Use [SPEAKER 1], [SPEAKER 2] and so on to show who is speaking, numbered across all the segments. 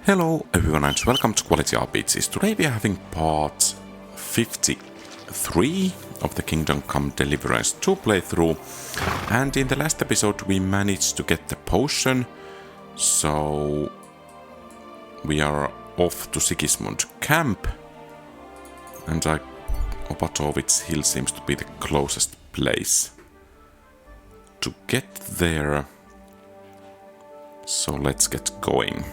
[SPEAKER 1] Hello everyone and welcome to Quality RPGs. Today we are having part 53 of the Kingdom Come Deliverance II playthrough, and in the last episode we managed to get the potion, so we are off to Sigismund camp, and Opatovit's hill seems to be the closest place to get there, so let's get going.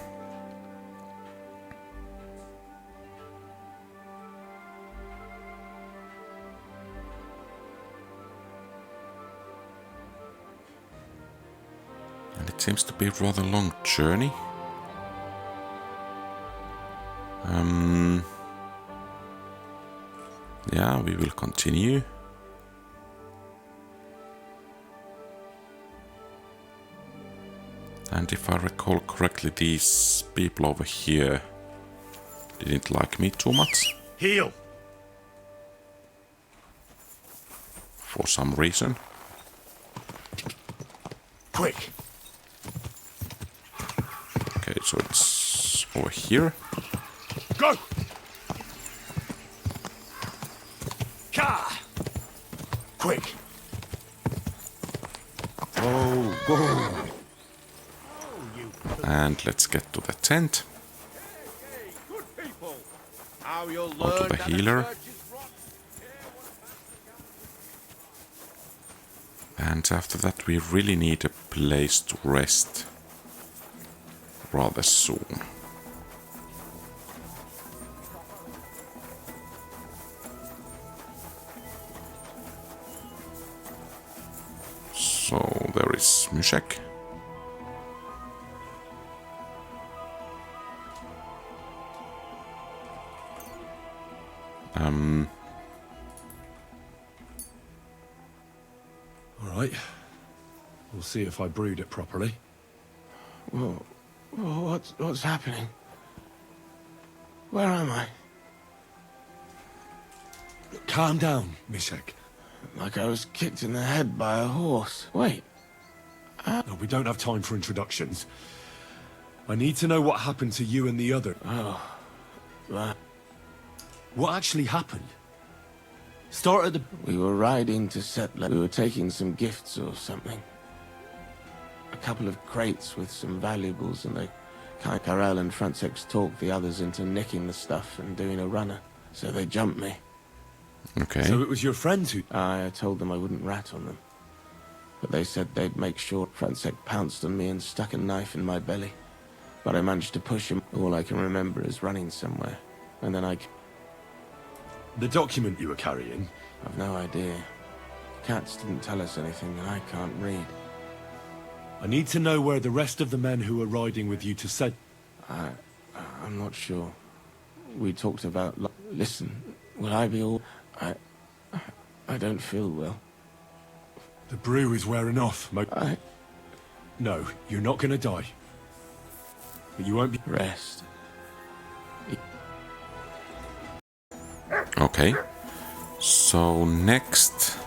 [SPEAKER 1] It seems to be a rather long journey. Yeah, we will continue. And if I recall correctly, these people over here didn't like me too much.
[SPEAKER 2] Heal!
[SPEAKER 1] For some reason.
[SPEAKER 2] Quick!
[SPEAKER 1] Okay, so it's over here.
[SPEAKER 2] Go! Ka! Quick! Oh, go!
[SPEAKER 1] And let's get to the tent.
[SPEAKER 2] Good people! How you'll
[SPEAKER 1] Go to
[SPEAKER 2] learn
[SPEAKER 1] the
[SPEAKER 2] that
[SPEAKER 1] healer.
[SPEAKER 2] church is rotten.
[SPEAKER 1] And after that we really need a place to rest rather soon. So there is Myszek.
[SPEAKER 2] All right. We'll see if I brewed it properly.
[SPEAKER 3] Whoa, what's happening? Where am I?
[SPEAKER 2] Calm down, Myszek.
[SPEAKER 3] Like I was kicked in the head by a horse. Wait,
[SPEAKER 2] No, we don't have time for introductions. I need to know what happened to you and the other.
[SPEAKER 3] that
[SPEAKER 2] What actually happened? Start at the...
[SPEAKER 3] we were riding to Settler. We were taking some gifts or something. A couple of crates with some valuables, and they Karel and Francex talked the others into nicking the stuff and doing a runner. So they jumped me.
[SPEAKER 1] Okay.
[SPEAKER 2] So it was your friends who...
[SPEAKER 3] I told them I wouldn't rat on them. But they said they'd make sure. Francex pounced on me and stuck a knife in my belly. But I managed to push him. All I can remember is running somewhere. And then
[SPEAKER 2] The document you were carrying?
[SPEAKER 3] I've no idea. Cats didn't tell us anything, and I can't read.
[SPEAKER 2] I need to know where the rest of the men who were riding with you to said...
[SPEAKER 3] I'm not sure. We talked about... Listen, will I be all... I don't feel well.
[SPEAKER 2] The brew is wearing off.
[SPEAKER 3] I...
[SPEAKER 2] No, you're not gonna die. But you won't be...
[SPEAKER 3] Rest.
[SPEAKER 1] Okay. So next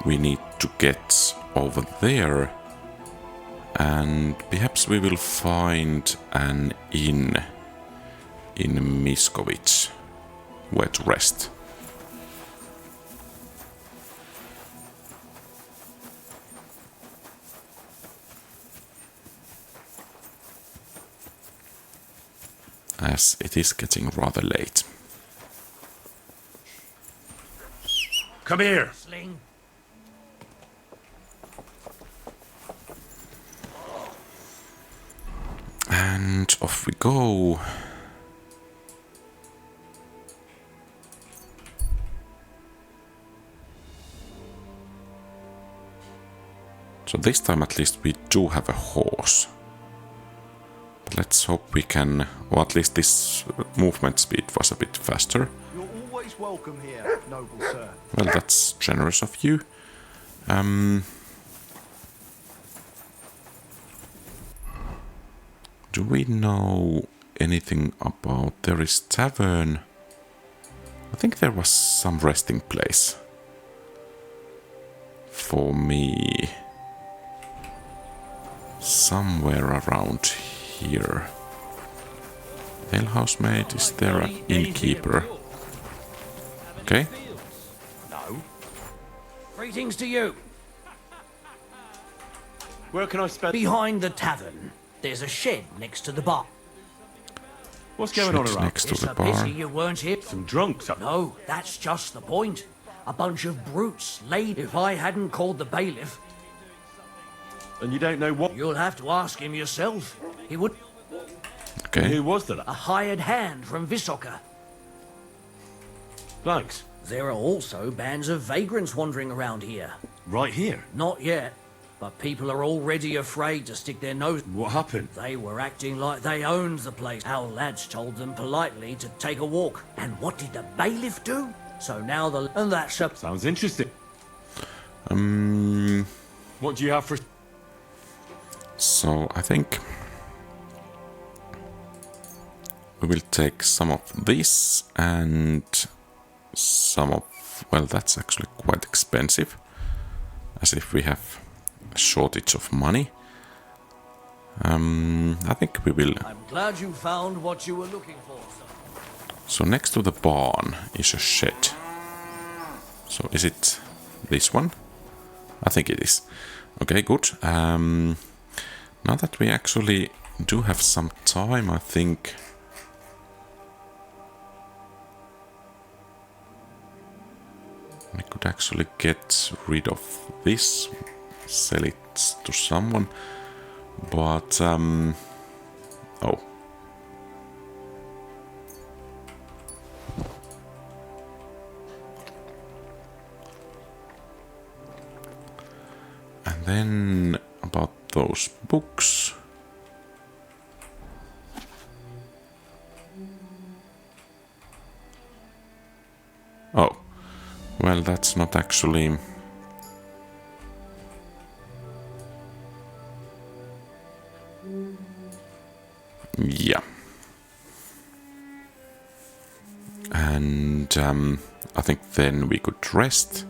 [SPEAKER 1] we need to get over there, and perhaps we will find an inn in Miskovich where to rest. As it is getting rather late.
[SPEAKER 2] Come here!
[SPEAKER 1] And off we go. So this time at least we do have a horse. But let's hope we can, or at least this movement speed was a bit faster.
[SPEAKER 4] You're always welcome here, noble sir.
[SPEAKER 1] Well, that's generous of you. Do we know anything about... There is tavern. I think there was some resting place for me. somewhere around here. Ale housemaid, is there an innkeeper? Okay.
[SPEAKER 5] No. Greetings to you.
[SPEAKER 2] Where can I spend?
[SPEAKER 5] Behind the tavern, there's a shed next to the bar.
[SPEAKER 2] What's going on
[SPEAKER 1] Shed's
[SPEAKER 2] around?
[SPEAKER 1] next to
[SPEAKER 5] It's
[SPEAKER 1] the
[SPEAKER 5] a
[SPEAKER 1] bar.
[SPEAKER 5] pity you weren't here.
[SPEAKER 2] Some drunks up.
[SPEAKER 5] No, that's just the point. A bunch of brutes laid. If I hadn't called the bailiff,
[SPEAKER 2] And you don't know what?
[SPEAKER 5] you'll have to ask him yourself. He would.
[SPEAKER 1] Okay.
[SPEAKER 2] Who was that?
[SPEAKER 5] A hired hand from Visoka.
[SPEAKER 2] Thanks.
[SPEAKER 5] There are also bands of vagrants wandering around here.
[SPEAKER 2] Right here.
[SPEAKER 5] Not yet, but people are already afraid to stick their nose.
[SPEAKER 2] What happened?
[SPEAKER 5] They were acting like they owned the place. Our lads told them politely to take a walk. And what did the bailiff do? So now the... And that's a...
[SPEAKER 2] Sounds interesting.
[SPEAKER 1] Um,
[SPEAKER 2] What do you have for...
[SPEAKER 1] so I think we will take some of this and some of... Well, that's actually quite expensive. As if we have a shortage of money. I think we will...
[SPEAKER 5] I'm glad you found what you were looking for, sir.
[SPEAKER 1] So next to the barn is a shed. So is it this one? I think it is. Okay, good. Now that we actually do have some time, I think... we could actually get rid of this, sell it to someone, but oh. And then about those books. Oh. Well, that's not actually... Yeah. And I think then we could rest.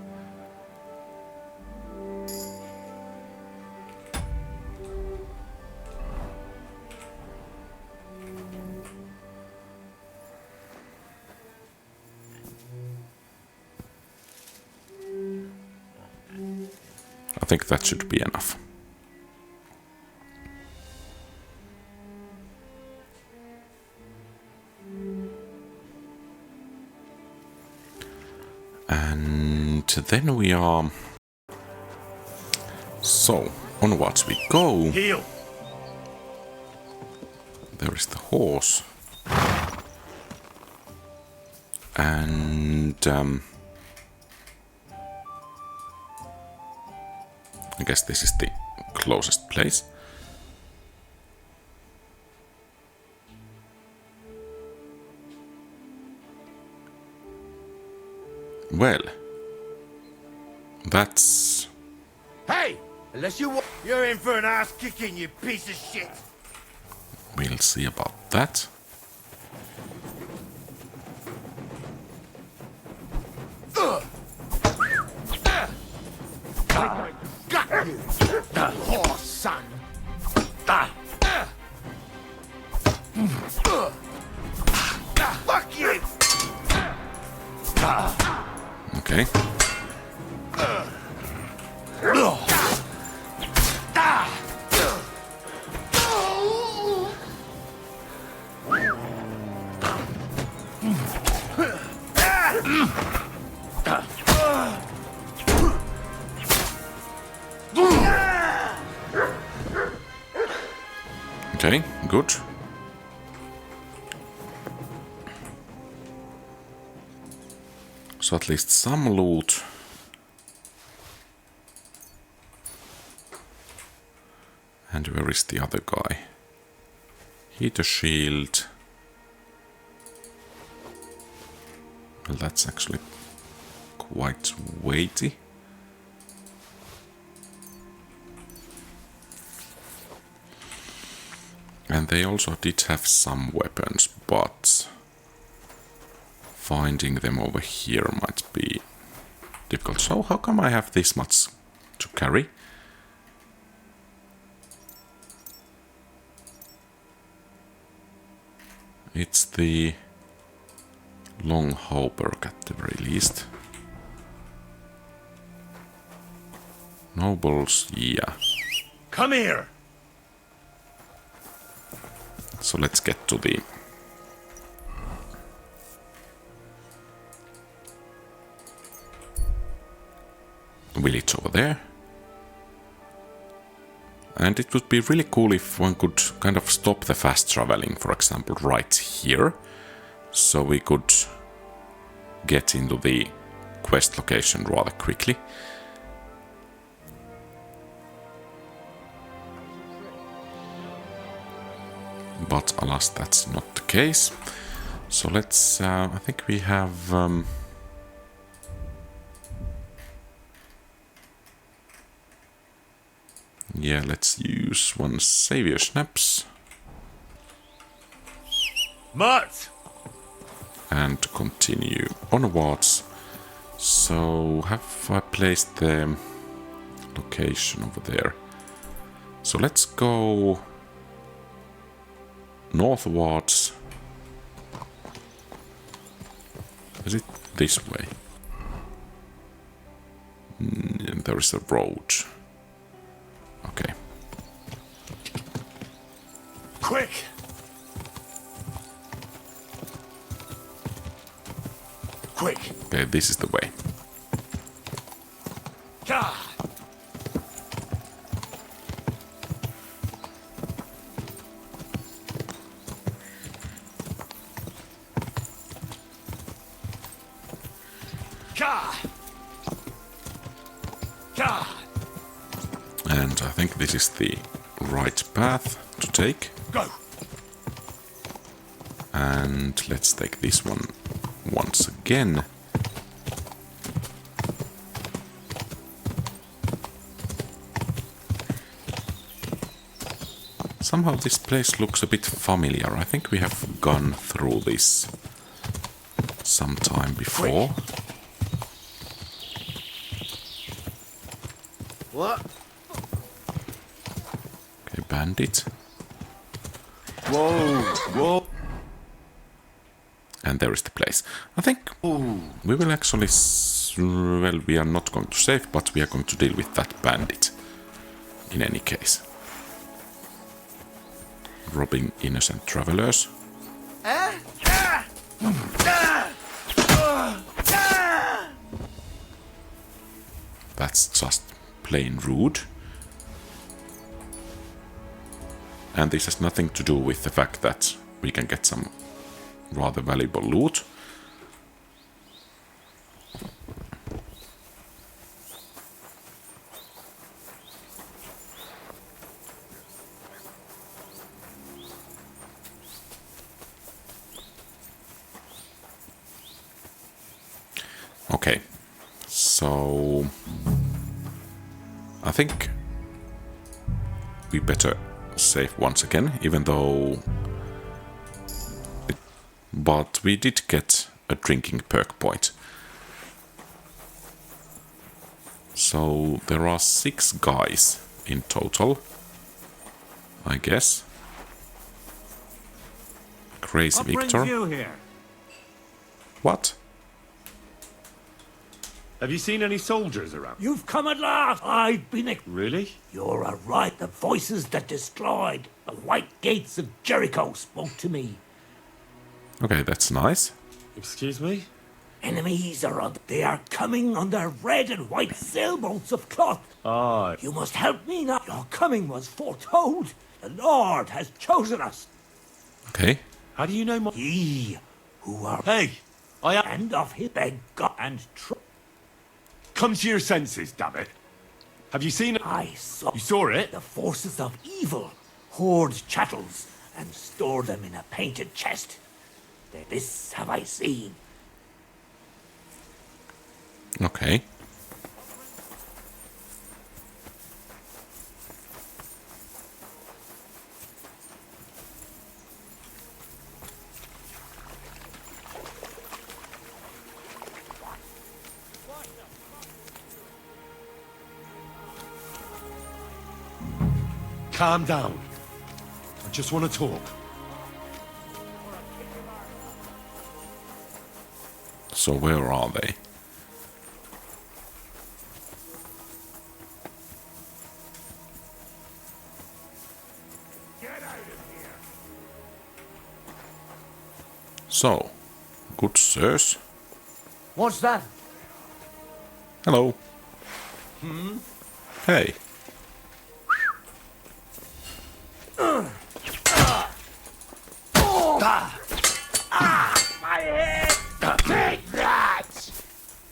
[SPEAKER 1] I think that should be enough. And then we are... So, onwards we go.
[SPEAKER 2] Heal!
[SPEAKER 1] There is the horse. And... I guess this is the closest place. Well, that's...
[SPEAKER 6] Hey! Unless you're in for an ass kicking, you piece of shit!
[SPEAKER 1] We'll see about that.
[SPEAKER 6] Got you! Horse son! Fuck you!
[SPEAKER 1] Okay. Okay, good. So at least some loot. And where is the other guy? Heater shield. Well, that's actually quite weighty. And they also did have some weapons, but finding them over here might be difficult. So how come I have this much to carry? It's the long hauberk at the very least. Nobles, yeah.
[SPEAKER 2] Come here!
[SPEAKER 1] So let's get to the village over there. And it would be really cool if one could kind of stop the fast traveling, for example, right here. So we could get into the quest location rather quickly. But alas, that's not the case. So let's, I think we have... yeah, let's use one Savior Snaps.
[SPEAKER 2] Mutt!
[SPEAKER 1] And continue onwards. So, have I placed the location over there? So let's go northwards. Is it this way? There is a road. Okay.
[SPEAKER 2] Quick! Quick!
[SPEAKER 1] Okay, this is the way.
[SPEAKER 2] Gah! Gah! Gah!
[SPEAKER 1] And I think this is the right path to take.
[SPEAKER 2] Go!
[SPEAKER 1] And let's take this one once again. Somehow this place looks a bit familiar. I think we have gone through this sometime before.
[SPEAKER 6] What?
[SPEAKER 1] Okay, bandit.
[SPEAKER 6] Whoa! Whoa!
[SPEAKER 1] And there is the place. I think we will actually... well, we are not going to save, but we are going to deal with that bandit. In any case. Robbing innocent travelers. That's just plain rude. And this has nothing to do with the fact that we can get some rather valuable loot. Okay, so I think we better save once again, even though... But we did get a drinking perk point. So there are 6 guys in total, I guess. Crazy
[SPEAKER 7] What
[SPEAKER 1] Victor.
[SPEAKER 7] brings you here?
[SPEAKER 1] What?
[SPEAKER 2] Have you seen any soldiers around?
[SPEAKER 7] You've come at last. I've been.
[SPEAKER 2] Really?
[SPEAKER 7] You're a right. The voices that destroyed the white gates of Jericho spoke to me.
[SPEAKER 1] Okay, that's nice.
[SPEAKER 2] Excuse me?
[SPEAKER 7] Enemies are on. They are coming on their red and white sailboats of cloth.
[SPEAKER 2] Ah,
[SPEAKER 7] You must help me now. Your coming was foretold. The Lord has chosen us.
[SPEAKER 1] Okay.
[SPEAKER 2] how do you know my...
[SPEAKER 7] Ye who are
[SPEAKER 2] Hey! I am...
[SPEAKER 7] and of his beg God and
[SPEAKER 2] Come to your senses, damn it. Have you seen it?
[SPEAKER 7] I saw
[SPEAKER 2] You saw it?
[SPEAKER 7] the forces of evil hoard chattels and store them in a painted chest. This have I seen.
[SPEAKER 1] Okay.
[SPEAKER 2] Calm down. I just want to talk.
[SPEAKER 1] So where are they? So, good sirs.
[SPEAKER 5] What's that?
[SPEAKER 1] Hello. Hey.
[SPEAKER 7] My head! Take that!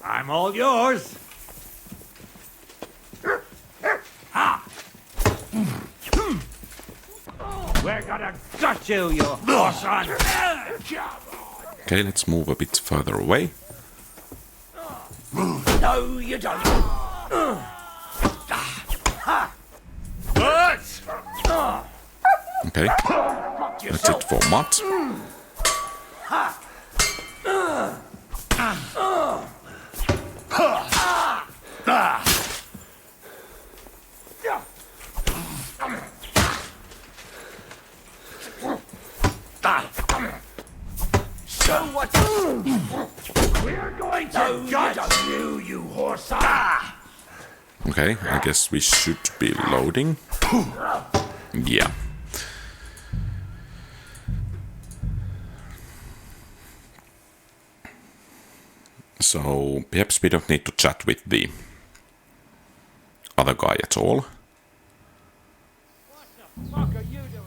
[SPEAKER 7] I'm all yours. We're gonna gut you, you horse on!
[SPEAKER 1] Okay, let's move a bit further away.
[SPEAKER 7] No, you don't.
[SPEAKER 1] Okay, that's it for Matt.
[SPEAKER 7] Show what we're going to gut you horse on!
[SPEAKER 1] Okay, I guess we should be loading. Yeah. So, perhaps we don't need to chat with the other guy at all.
[SPEAKER 6] Fuck are you doing here?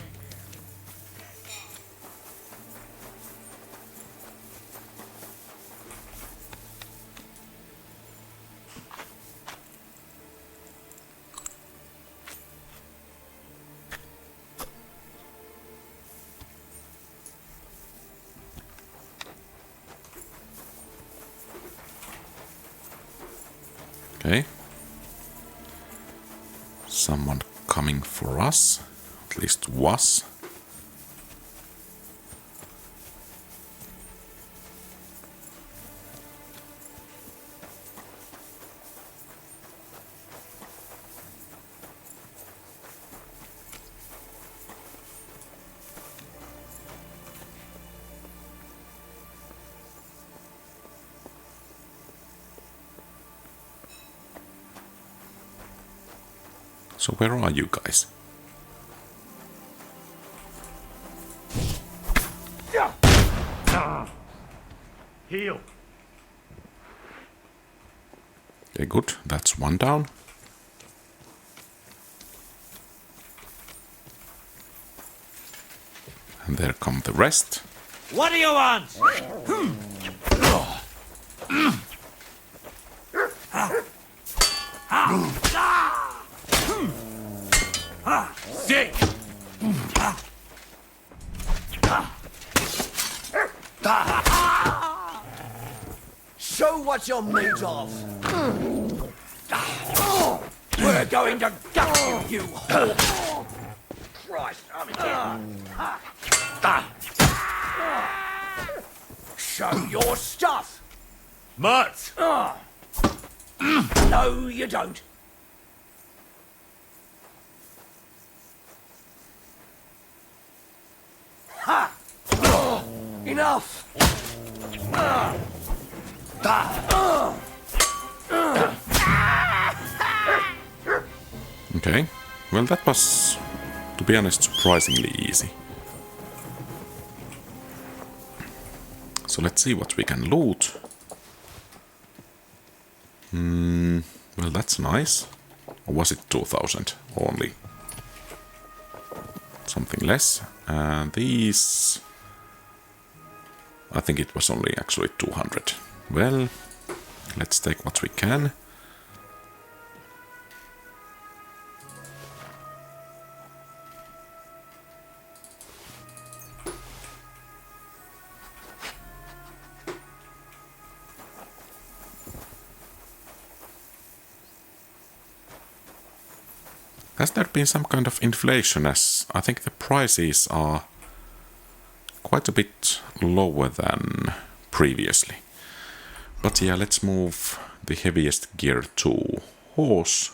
[SPEAKER 1] Okay. Someone coming for us. At least was. So where are you guys?
[SPEAKER 6] Heal.
[SPEAKER 1] Okay, good. That's one down. And there come the rest.
[SPEAKER 7] What do you want?
[SPEAKER 6] Sick.
[SPEAKER 5] Show what you're made of.
[SPEAKER 7] We're going to gut you, you horse! Christ, I'm
[SPEAKER 5] Show your stuff.
[SPEAKER 6] Mutt.
[SPEAKER 7] No, you don't.
[SPEAKER 5] Enough.
[SPEAKER 1] Okay. Well, that was, to be honest, surprisingly easy. So let's see what we can loot. Well, that's nice. Or was it 2000 only? Something less. These... I think it was only actually 200. Well, let's take what we can. Has there been some kind of inflation, as I think the prices are quite a bit lower than previously. But yeah, let's move the heaviest gear to horse.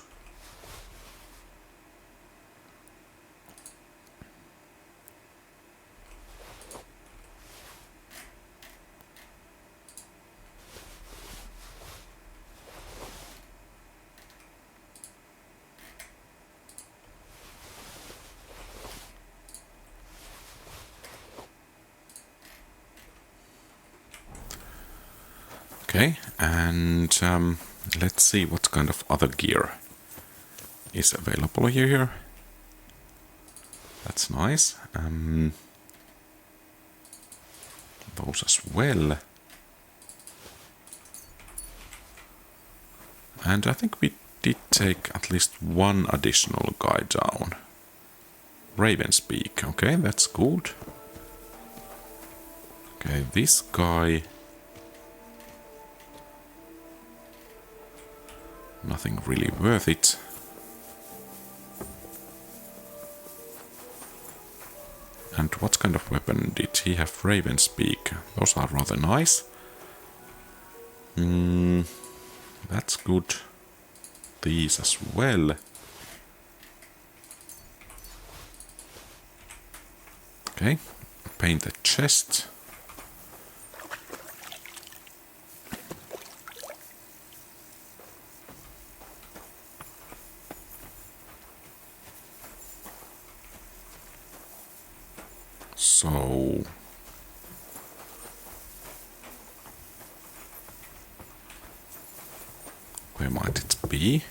[SPEAKER 1] Okay, and let's see what kind of other gear is available here. That's nice. Those as well. And I think we did take at least one additional guy down. Ravenspeak, okay, that's good. Okay, this guy... nothing really worth it. And what kind of weapon did he have? Ravenspeak. Those are rather nice. That's good. These as well. Okay, paint the chest. So... where might it be?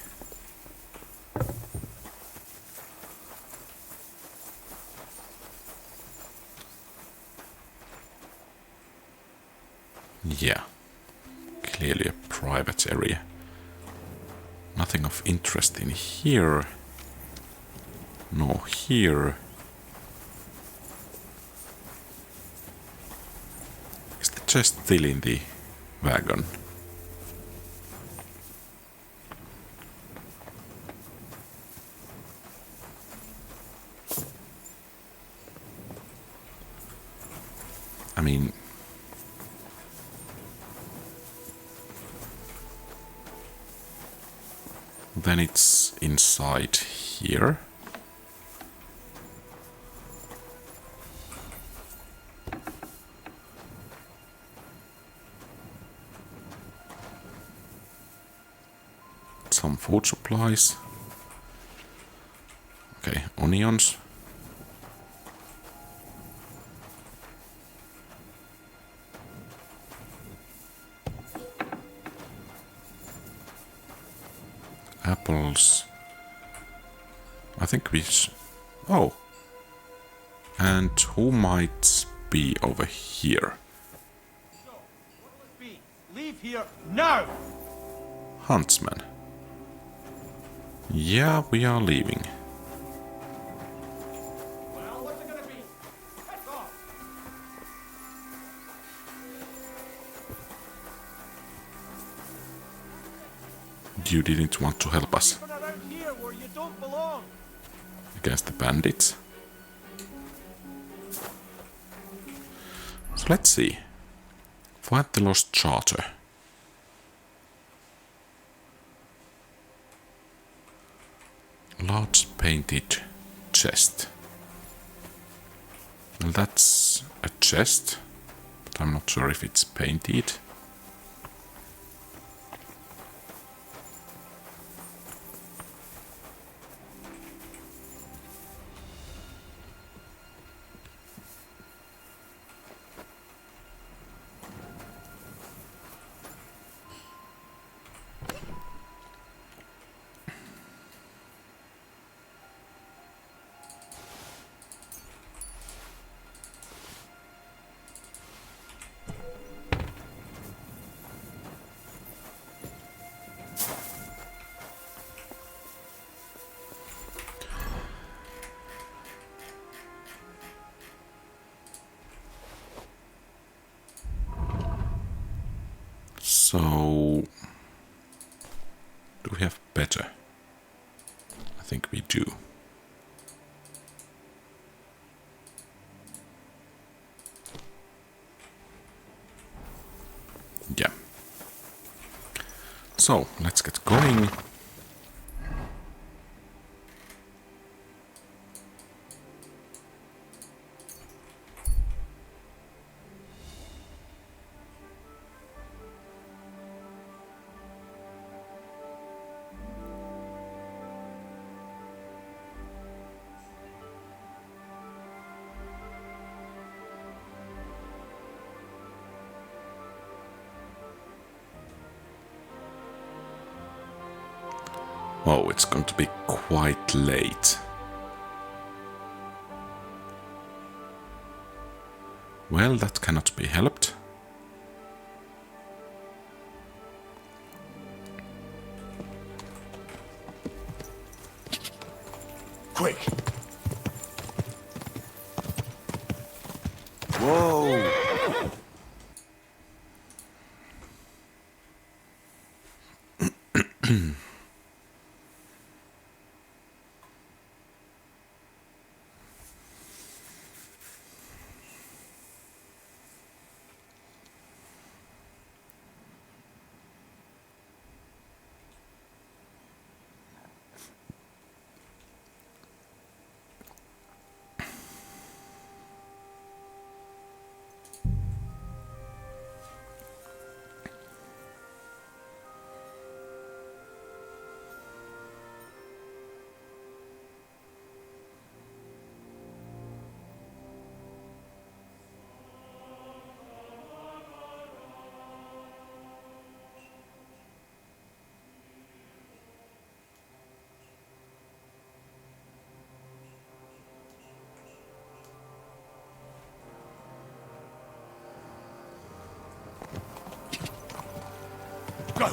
[SPEAKER 1] Yeah, clearly a private area. Nothing of interest in here. No here. Is the chest still in the wagon? I mean... then it's inside here. Some food supplies. Okay, onions. Apples. I think we... oh. And who might be over here?
[SPEAKER 6] Leave here now!
[SPEAKER 1] Huntsman. Yeah, we are leaving.
[SPEAKER 6] Well, what's it gonna be? Heck off!
[SPEAKER 1] You didn't want to help us
[SPEAKER 6] You're around here where you don't belong!
[SPEAKER 1] against the bandits. So let's see. Find the lost charter. Large painted chest. Well, that's a chest, but I'm not sure if it's painted. So, do we have better? I think we do. Yeah. So, let's get going. Oh, it's going to be quite late. Well, that cannot be helped.
[SPEAKER 7] Quick!
[SPEAKER 3] Whoa!
[SPEAKER 7] Go!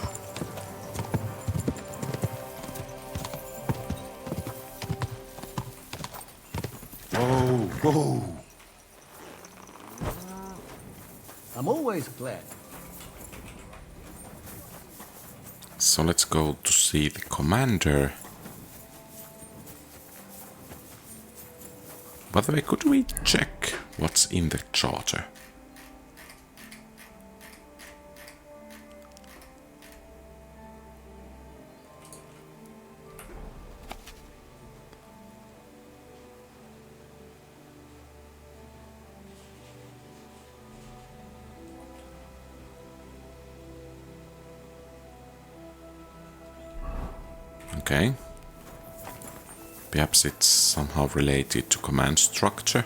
[SPEAKER 2] Whoa, whoa.
[SPEAKER 5] I'm always glad.
[SPEAKER 1] So let's go to see the commander. By the way, could we check what's in the charter? Okay. Perhaps it's somehow related to command structure.
[SPEAKER 8] It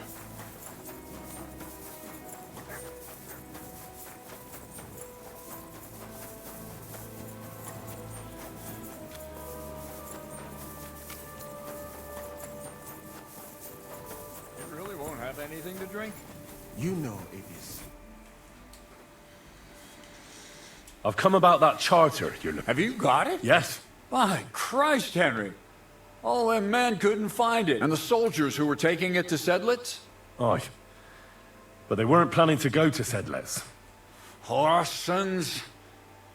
[SPEAKER 8] really won't have anything to drink?
[SPEAKER 3] You know it is.
[SPEAKER 2] I've come about that charter you're looking.
[SPEAKER 8] Have you got it?
[SPEAKER 2] Yes.
[SPEAKER 8] By Christ, Henry. All them men couldn't find it. And the soldiers who were taking it to Sedlitz?
[SPEAKER 2] Aye. But they weren't planning to go to Sedlitz.
[SPEAKER 8] Horsons.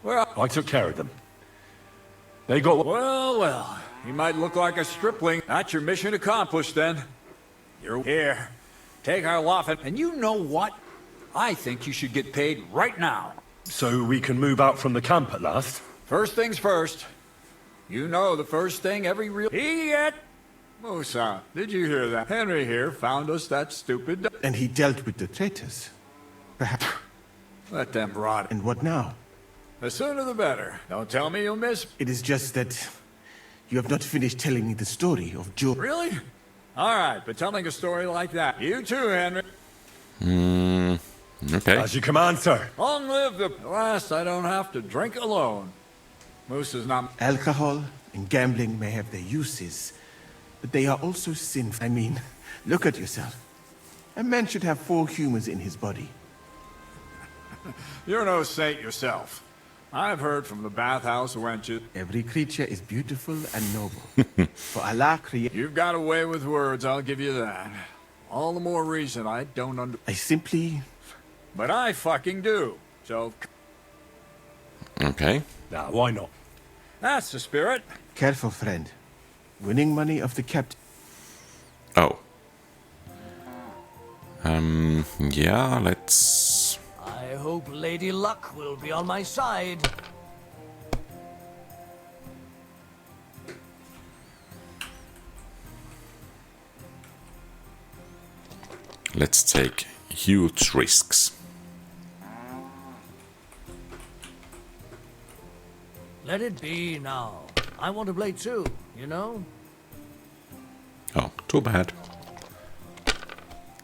[SPEAKER 8] Well,
[SPEAKER 2] I took care of them. They got...
[SPEAKER 8] well. You might look like a stripling. That's your mission accomplished, then. You're here. Take our lot, and you know what? I think you should get paid right now.
[SPEAKER 2] So we can move out from the camp at last?
[SPEAKER 8] First things first. You know the first thing every real idiot. Musa, did you hear that? Henry here found us that stupid.
[SPEAKER 3] And he dealt with the traitors. Perhaps.
[SPEAKER 8] Let them rot.
[SPEAKER 3] And what now?
[SPEAKER 8] The sooner the better. Don't tell me you'll miss.
[SPEAKER 3] It is just that you have not finished telling me the story of Joe.
[SPEAKER 8] Really? All right, but telling a story like that. You too, Henry.
[SPEAKER 1] Okay.
[SPEAKER 2] As you command, sir.
[SPEAKER 8] Long live the last. I don't have to drink alone. Moose is not.
[SPEAKER 3] Alcohol and gambling may have their uses, but they are also sinful. I mean, look at yourself. A man should have 4 humors in his body.
[SPEAKER 8] You're no saint yourself. I've heard from the bathhouse wenches.
[SPEAKER 3] Every creature is beautiful and noble. For Allah created.
[SPEAKER 8] You've got a way with words, I'll give you that. All the more reason I don't
[SPEAKER 3] I simply...
[SPEAKER 8] But I fucking do. So...
[SPEAKER 1] Okay.
[SPEAKER 2] Nah, why not?
[SPEAKER 8] That's the spirit.
[SPEAKER 3] Careful, friend. Winning money of the captain.
[SPEAKER 1] Oh. Yeah, let's...
[SPEAKER 5] I hope Lady Luck will be on my side.
[SPEAKER 1] Let's take huge risks.
[SPEAKER 5] Let it be now. I want to play too, you know?
[SPEAKER 1] Oh, too bad.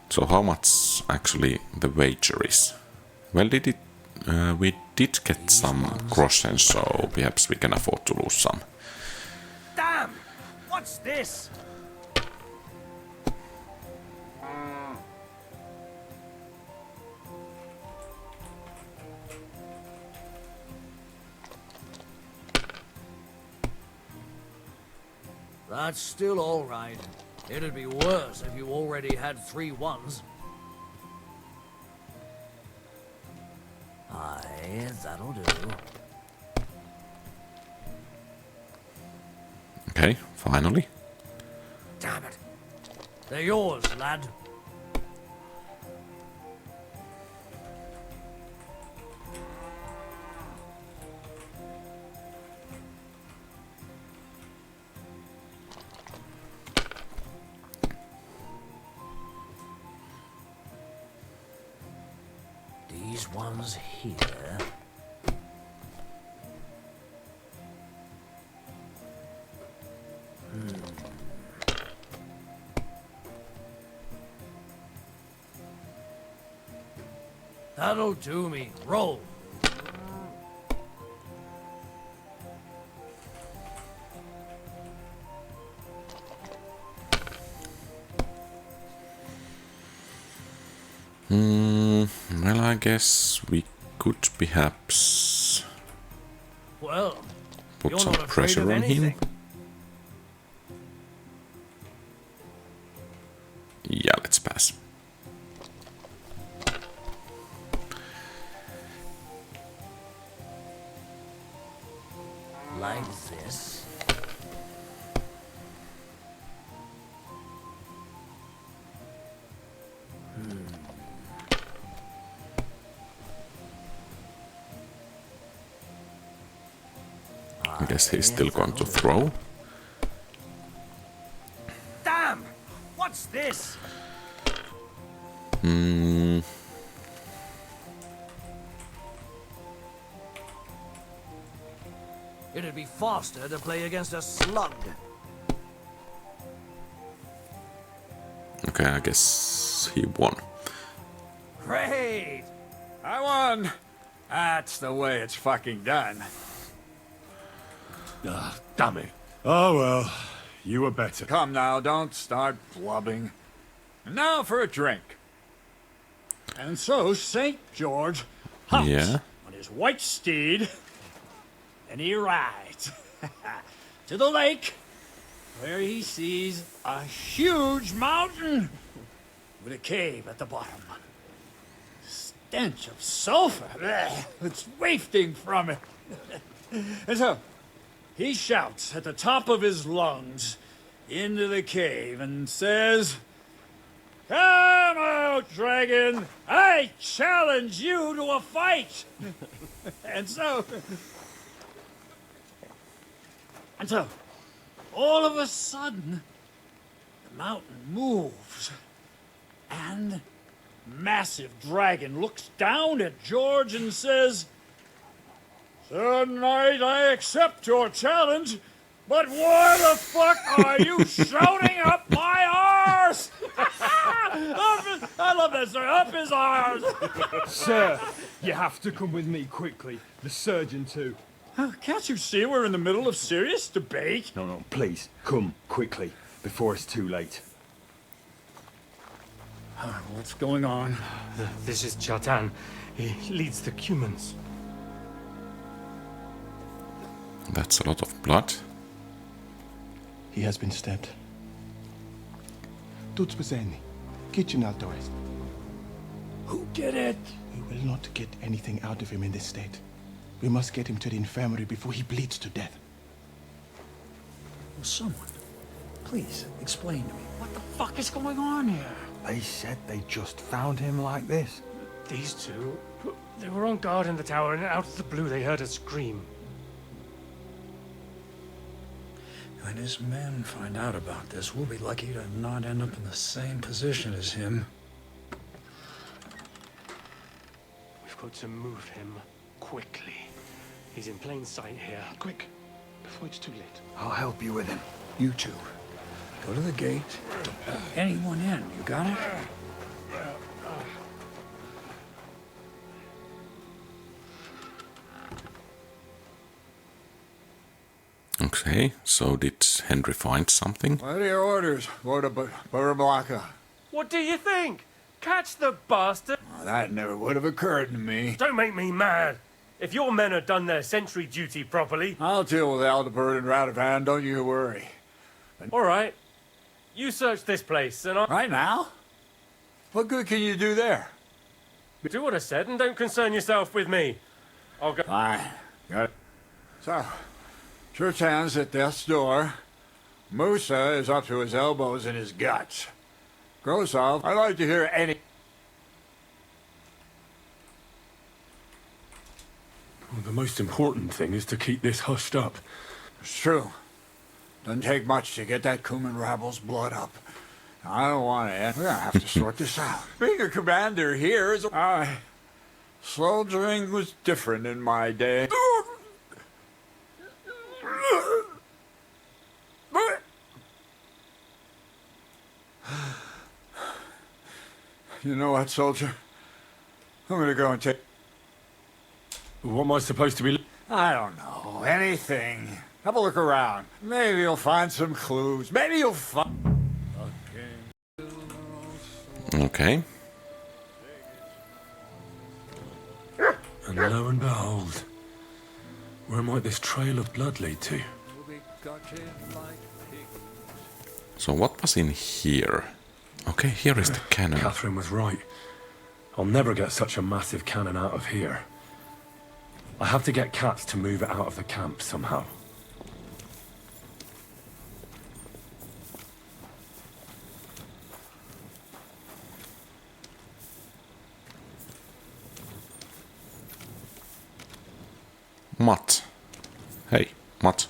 [SPEAKER 1] So how much actually the wager is? Well, we did get some groschen, so perhaps we can afford to lose some.
[SPEAKER 5] What's this? That's still all right. It'd be worse if you already had 3 1s. Aye, that'll do.
[SPEAKER 1] Okay, finally.
[SPEAKER 5] Damn it. They're yours, lad. These ones here. That'll do me. Roll.
[SPEAKER 1] Well, I guess we could perhaps
[SPEAKER 5] Well,
[SPEAKER 1] put
[SPEAKER 5] you're
[SPEAKER 1] some
[SPEAKER 5] not afraid
[SPEAKER 1] pressure
[SPEAKER 5] of
[SPEAKER 1] on him.
[SPEAKER 5] anything.
[SPEAKER 1] Yeah, let's pass.
[SPEAKER 5] Like this.
[SPEAKER 1] I guess he's still going to throw.
[SPEAKER 5] Damn! What's this? It'd be faster to play against a slug.
[SPEAKER 1] Okay, I guess he won.
[SPEAKER 5] Great!
[SPEAKER 8] I won! That's the way it's fucking done.
[SPEAKER 2] Ah, damn it. Oh well, you were better.
[SPEAKER 8] Come now, don't start blubbing. And now for a drink. And so St. George hops
[SPEAKER 1] Yeah.
[SPEAKER 8] on his white steed, and he rides to the lake, where he sees a huge mountain with a cave at the bottom. Stench of sulfur, bleh, it's wafting from it. And so he shouts at the top of his lungs into the cave and says, "Come out, dragon! I challenge you to a fight!" And so, all of a sudden, the mountain moves, and massive dragon looks down at George and says, "Sir Knight, I accept your challenge, but why the fuck are you shouting up my arse?" I love that, sir. Up his arse.
[SPEAKER 9] Sir, you have to come with me quickly. The surgeon too.
[SPEAKER 8] Can't you see we're in the middle of serious debate?
[SPEAKER 9] No, please, come quickly, before it's too late.
[SPEAKER 8] What's going on?
[SPEAKER 10] This is Chatan. He leads the Cumans.
[SPEAKER 1] That's a lot of blood.
[SPEAKER 11] He has been stabbed. Tudo bem. Kitchen outdoors.
[SPEAKER 8] Who did it?
[SPEAKER 11] We will not get anything out of him in this state. We must get him to the infirmary before he bleeds to death.
[SPEAKER 8] Someone, please explain to me what the fuck is going on here.
[SPEAKER 10] They said they just found him like this. These two, they were on guard in the tower, and out of the blue they heard a scream.
[SPEAKER 12] When his men find out about this, we'll be lucky to not end up in the same position as him.
[SPEAKER 10] We've got to move him quickly. He's in plain sight here.
[SPEAKER 11] Quick, before it's too late.
[SPEAKER 12] I'll help you with him. You two, go to the gate. Anyone in, you got it?
[SPEAKER 1] Onko Okay, so did Henry find something?
[SPEAKER 12] What are your orders, Lord of Burblaka?
[SPEAKER 9] What do you think? Catch the bastard!
[SPEAKER 12] Well, that never would have occurred to me.
[SPEAKER 9] Don't make me mad. If your men had done their sentry duty properly...
[SPEAKER 12] I'll deal with Aldebert and Radavan, don't you worry.
[SPEAKER 9] All right. You search this place, and
[SPEAKER 12] Right now? What good can you do there?
[SPEAKER 9] do what I said, and don't concern yourself with me. I'll go...
[SPEAKER 12] Fine. Got it. So, church hands at death's door. Musa is up to his elbows in his guts. Grosov, I'd like to hear any...
[SPEAKER 2] Well, the most important thing is to keep this hushed up.
[SPEAKER 12] It's true. Doesn't take much to get that Kuman rabble's blood up. I don't want to... We're gonna have to sort this out. Being a commander here is... Soldiering was different in my day. You know what, soldier? I'm gonna go and take...
[SPEAKER 2] What am I supposed to be...
[SPEAKER 12] I don't know. Anything. Have a look around. Maybe you'll find some clues. Maybe you'll find...
[SPEAKER 1] Okay.
[SPEAKER 2] And lo and behold, where might this trail of blood lead to?
[SPEAKER 1] So what was in here? Okay, here is the cannon.
[SPEAKER 2] Catherine was right. I'll never get such a massive cannon out of here. I have to get Katz to move it out of the camp somehow.
[SPEAKER 1] Matt. Hey, Matt.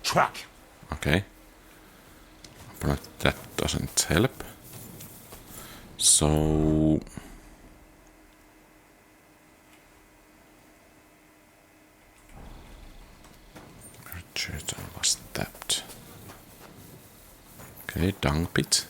[SPEAKER 6] Track.
[SPEAKER 1] Okay. But that doesn't help. So... Richard was stabbed. Okay, dung pit.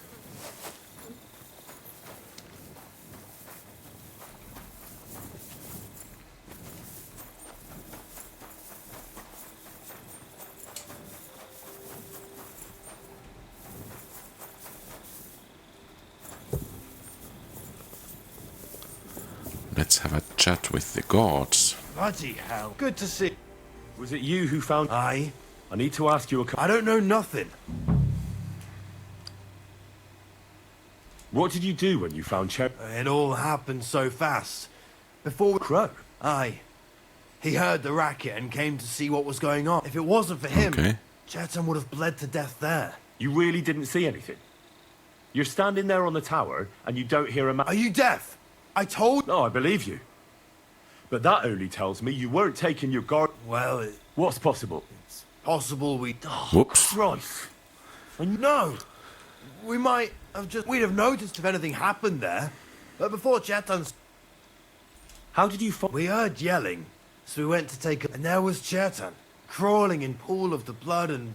[SPEAKER 1] Let's have a chat with the gods.
[SPEAKER 6] Bloody hell. Good to see.
[SPEAKER 2] Was it you who found...
[SPEAKER 6] Aye.
[SPEAKER 2] I need to ask you a...
[SPEAKER 6] I don't know nothing.
[SPEAKER 2] What did you do when you found Cher...
[SPEAKER 6] It all happened so fast. Before we...
[SPEAKER 2] Crow?
[SPEAKER 6] Aye. He heard the racket and came to see what was going on. If it wasn't for him,
[SPEAKER 1] Okay.
[SPEAKER 6] Chetan would have bled to death there.
[SPEAKER 2] You really didn't see anything? You're standing there on the tower, and you don't hear a man...
[SPEAKER 6] Are you deaf? I told...
[SPEAKER 2] No, I believe you. But that only tells me you weren't taking your guard...
[SPEAKER 6] Well,
[SPEAKER 2] What's possible?
[SPEAKER 6] it's possible we...
[SPEAKER 1] Whoops.
[SPEAKER 2] Christ.
[SPEAKER 6] No. We might have just... We'd have noticed if anything happened there. But before Chetan's...
[SPEAKER 2] How did you find...
[SPEAKER 6] We heard yelling, so we went to take a... And there was Chetan, crawling in pool of the blood and...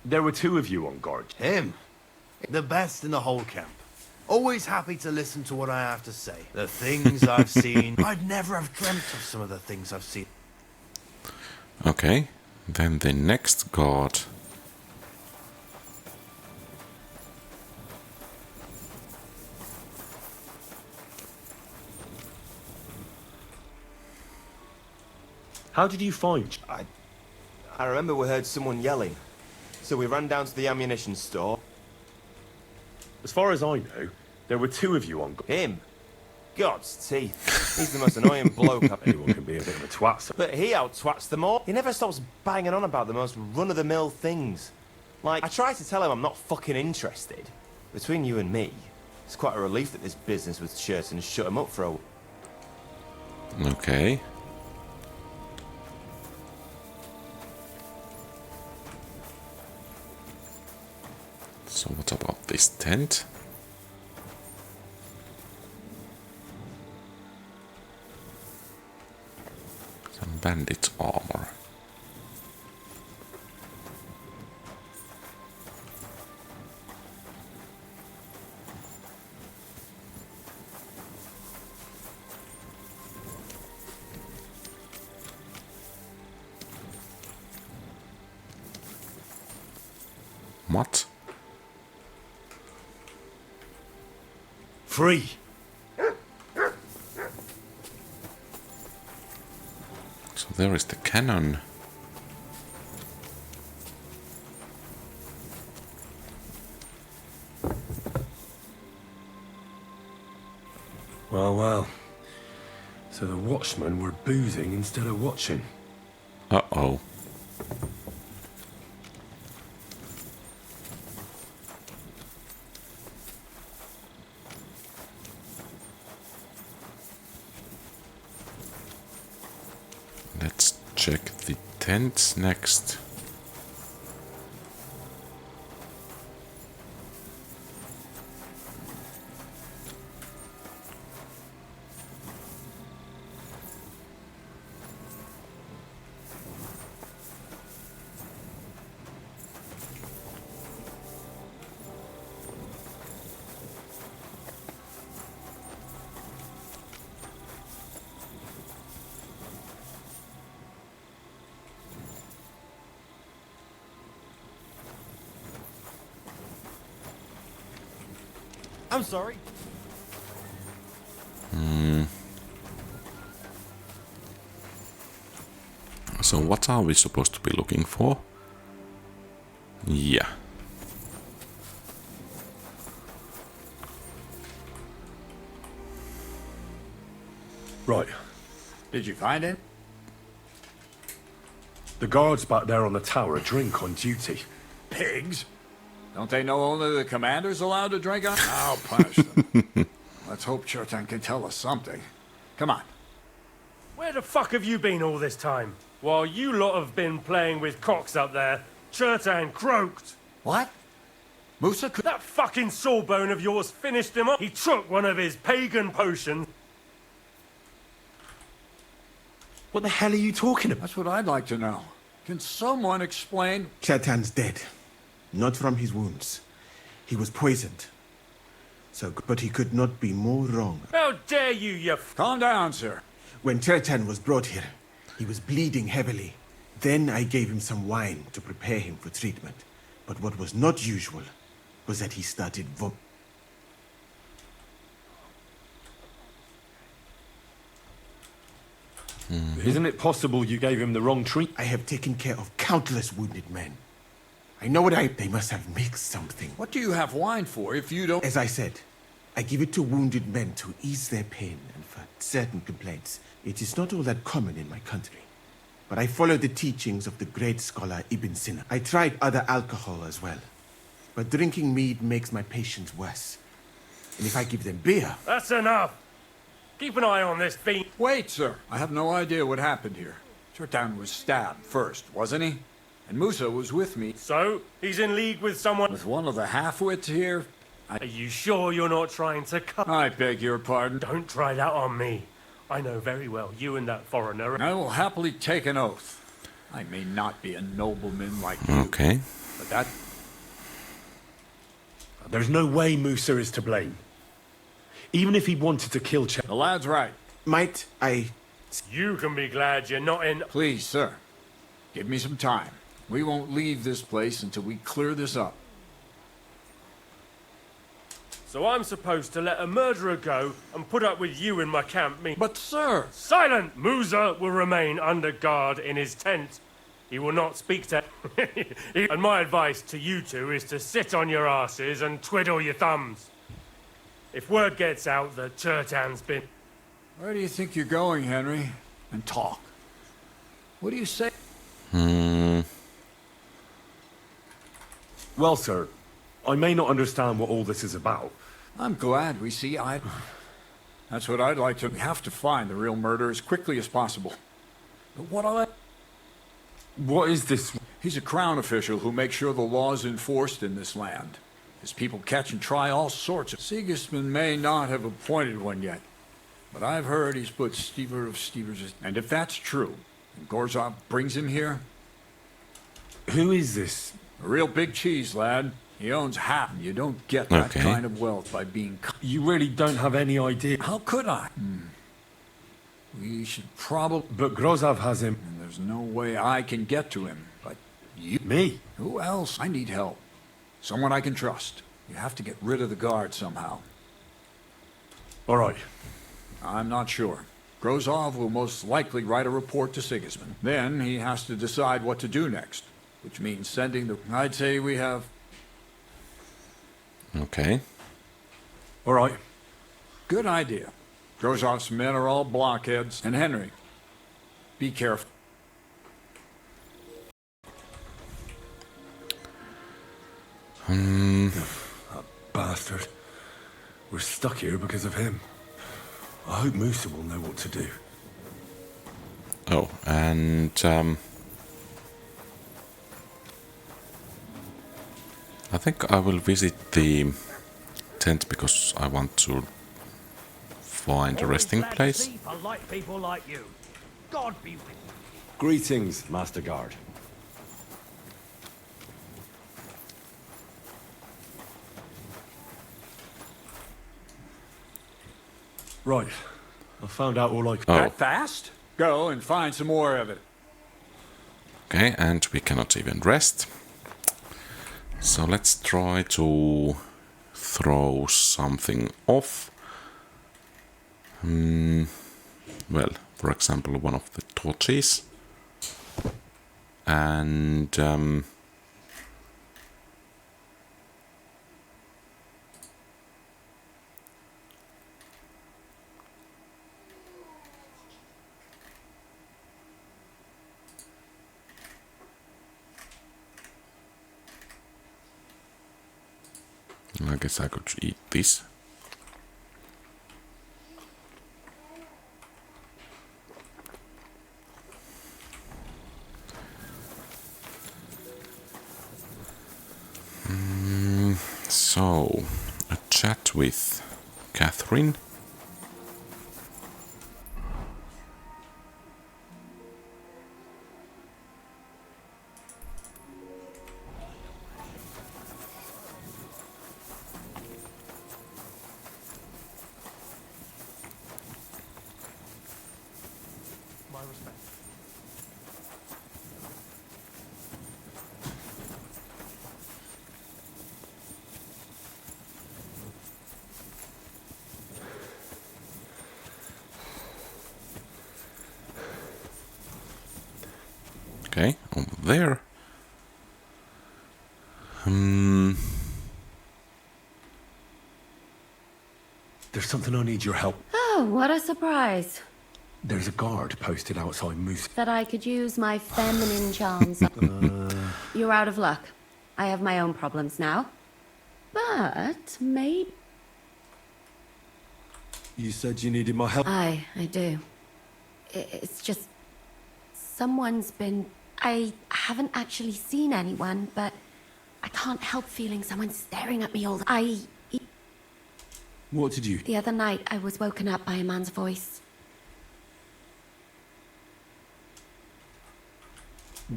[SPEAKER 2] There were two of you on guard.
[SPEAKER 6] Him. The best in the whole camp. Always happy to listen to what I have to say. The things I've seen. I'd never have dreamt of some of the things I've seen.
[SPEAKER 1] Okay. Then the next god.
[SPEAKER 2] How did you find...
[SPEAKER 13] I remember we heard someone yelling. So we ran down to the ammunition store.
[SPEAKER 2] As far as I know, there were two of you on guard.
[SPEAKER 13] Him? God's teeth. He's the most annoying bloke I've...
[SPEAKER 2] Anyone can be a bit of a twat. So.
[SPEAKER 13] But he out-twats them all. He never stops banging on about the most run-of-the-mill things. Like, I try to tell him I'm not fucking interested. Between you and me, it's quite a relief that this business with Churton shut him up for a...
[SPEAKER 1] Okay. So what about this tent? Some bandit armor. What?
[SPEAKER 2] Free.
[SPEAKER 1] So there is the cannon.
[SPEAKER 2] Well, well. So the watchmen were boozing instead of watching.
[SPEAKER 1] Uh-oh. Let's check the tents next.
[SPEAKER 6] I'm sorry.
[SPEAKER 1] So what are we supposed to be looking for? Yeah.
[SPEAKER 2] Right.
[SPEAKER 12] Did you find it?
[SPEAKER 2] The guards back there on the tower drink on duty.
[SPEAKER 12] Pigs? Don't they know only the commander's allowed to drink on? I'll punish them. Let's hope Chertan can tell us something. Come on.
[SPEAKER 10] Where the fuck have you been all this time? While you lot have been playing with cocks up there, Chertan croaked.
[SPEAKER 12] What? Musa could...
[SPEAKER 10] That fucking sawbone of yours finished him up. He took one of his pagan potions.
[SPEAKER 2] What the hell are you talking about?
[SPEAKER 12] That's what I'd like to know. Can someone explain?
[SPEAKER 11] Chertan's dead. Not from his wounds. He was poisoned. But he could not be more wrong.
[SPEAKER 10] How dare you,
[SPEAKER 12] Calm down, sir.
[SPEAKER 11] When Chertan was brought here, he was bleeding heavily. Then I gave him some wine to prepare him for treatment. But what was not usual was that he started
[SPEAKER 2] Isn't it possible you gave him the wrong treatment?
[SPEAKER 11] I have taken care of countless wounded men. I know they must have mixed something.
[SPEAKER 12] What do you have wine for if you don't...
[SPEAKER 11] As I said, I give it to wounded men to ease their pain and for certain complaints. It is not all that common in my country. But I follow the teachings of the great scholar Ibn Sina. I tried other alcohol as well. But drinking mead makes my patients worse. And if I give them beer...
[SPEAKER 10] That's enough! Keep an eye on this fiend.
[SPEAKER 12] Wait, sir. I have no idea what happened here. Chertan was stabbed first, wasn't he? And Musa was with me.
[SPEAKER 10] So? He's in league with someone...
[SPEAKER 12] With one of the half-wits here?
[SPEAKER 10] Are you sure you're not trying to cut...
[SPEAKER 12] I beg your pardon.
[SPEAKER 10] Don't try that on me. I know very well you and that foreigner...
[SPEAKER 12] I will happily take an oath. I may not be a nobleman like you.
[SPEAKER 1] Okay.
[SPEAKER 12] But that...
[SPEAKER 2] There's no way Musa is to blame. Even if he wanted to kill Chertan...
[SPEAKER 12] The lad's right.
[SPEAKER 11] Might I...
[SPEAKER 10] You can be glad you're not in...
[SPEAKER 12] Please, sir. Give me some time. We won't leave this place until we clear this up.
[SPEAKER 10] So I'm supposed to let a murderer go and put up with you in my camp,
[SPEAKER 12] But, sir...
[SPEAKER 10] Silent! Musa will remain under guard in his tent. He will not speak to... And my advice to you two is to sit on your asses and twiddle your thumbs. If word gets out that Chertan's been...
[SPEAKER 12] Where do you think you're going, Henry? And talk. What do you say?
[SPEAKER 2] Well, sir, I may not understand what all this is about.
[SPEAKER 12] I'm glad we see eye. That's what I'd like to... We have to find the real murderer as quickly as possible. But
[SPEAKER 2] What is this?
[SPEAKER 12] He's a crown official who makes sure the law's enforced in this land. His people catch and try all sorts of... Sigismund may not have appointed one yet, but I've heard he's put Stever of Stevers... And if that's true, and Gorzov brings him here...
[SPEAKER 2] Who is this?
[SPEAKER 12] A real big cheese, lad. He owns half. You don't get that kind of wealth by being...
[SPEAKER 2] You really don't have any idea.
[SPEAKER 12] How could I? We should probably...
[SPEAKER 2] But Grozov has him.
[SPEAKER 12] And there's no way I can get to him, but you...
[SPEAKER 2] Me?
[SPEAKER 12] Who else? I need help. Someone I can trust. You have to get rid of the guard somehow.
[SPEAKER 2] All right.
[SPEAKER 12] I'm not sure. Grozov will most likely write a report to Sigismund. Then he has to decide what to do next, which means sending the... I'd say we have...
[SPEAKER 1] Okay.
[SPEAKER 2] All right.
[SPEAKER 12] Good idea. Grozov's men are all blockheads. And Henry, be careful.
[SPEAKER 2] That bastard. We're stuck here because of him. I hope Musa will know what to do.
[SPEAKER 1] Oh, and I think I will visit the tent because I want to find a resting place.
[SPEAKER 5] Polite people like you. God be with you.
[SPEAKER 2] Greetings, Master Guard. Right. I found out all I could.
[SPEAKER 1] Oh.
[SPEAKER 12] That fast? Go and find some more of it.
[SPEAKER 1] Okay, and we cannot even rest. So let's try to throw something off. Well, for example, one of the torches. And I guess I could eat this. So, a chat with Catherine.
[SPEAKER 4] My respect.
[SPEAKER 1] Okay, over there.
[SPEAKER 2] There's something I need your help.
[SPEAKER 14] Oh, what a surprise.
[SPEAKER 2] There's a guard posted outside Moose.
[SPEAKER 14] That I could use my feminine charms. You're out of luck. I have my own problems now. But maybe...
[SPEAKER 2] You said you needed my help.
[SPEAKER 14] I do. It's just... Someone's been... I haven't actually seen anyone, but I can't help feeling someone staring at me all the...
[SPEAKER 2] What did you...
[SPEAKER 14] The other night, I was woken up by a man's voice.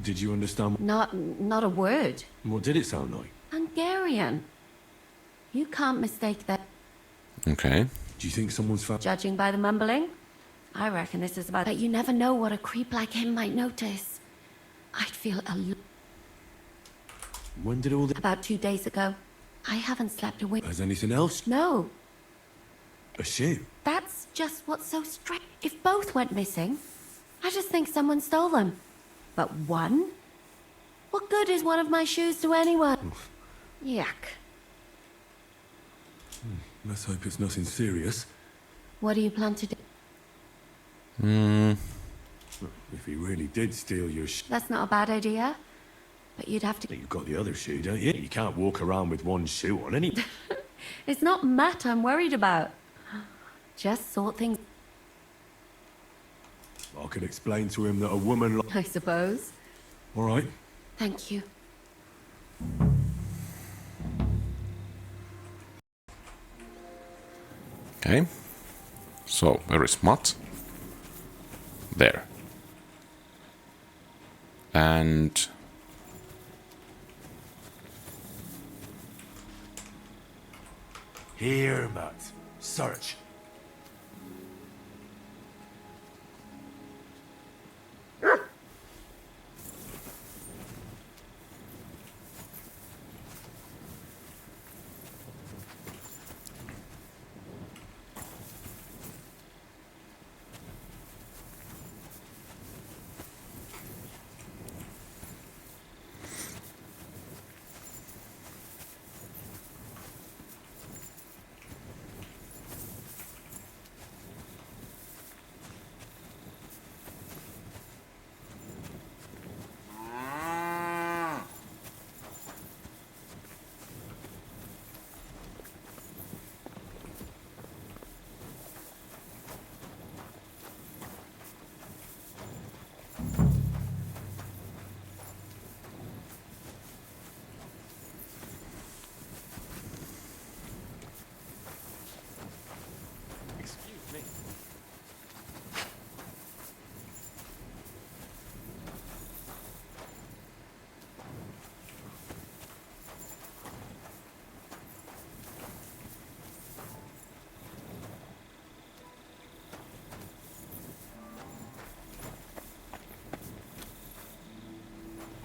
[SPEAKER 2] Did you understand?
[SPEAKER 14] Not a word.
[SPEAKER 2] What did it sound like?
[SPEAKER 14] Hungarian. You can't mistake that.
[SPEAKER 1] Okay.
[SPEAKER 2] Do you think someone's found...
[SPEAKER 14] Judging by the mumbling, I reckon this is about... But you never know what a creep like him might notice. I'd feel
[SPEAKER 2] When did all this...
[SPEAKER 14] About 2 days ago. I haven't slept a wink.
[SPEAKER 2] Has anything else?
[SPEAKER 14] No.
[SPEAKER 2] A shoe?
[SPEAKER 14] That's just what's so strange. If both went missing, I just think someone stole them. But one? What good is one of my shoes to anyone? Yuck.
[SPEAKER 2] Let's hope it's nothing serious.
[SPEAKER 14] What do you plan to do?
[SPEAKER 2] If he really did steal your shoe...
[SPEAKER 14] That's not a bad idea. But you'd have to...
[SPEAKER 2] You've got the other shoe, don't you? You can't walk around with one shoe on any...
[SPEAKER 14] It's not Matt I'm worried about. Just sort things...
[SPEAKER 2] I could explain to him that a woman...
[SPEAKER 14] I suppose.
[SPEAKER 2] All right.
[SPEAKER 14] Thank you.
[SPEAKER 1] Okay. So, where is Matt? There. And...
[SPEAKER 6] Here, Matt. Search.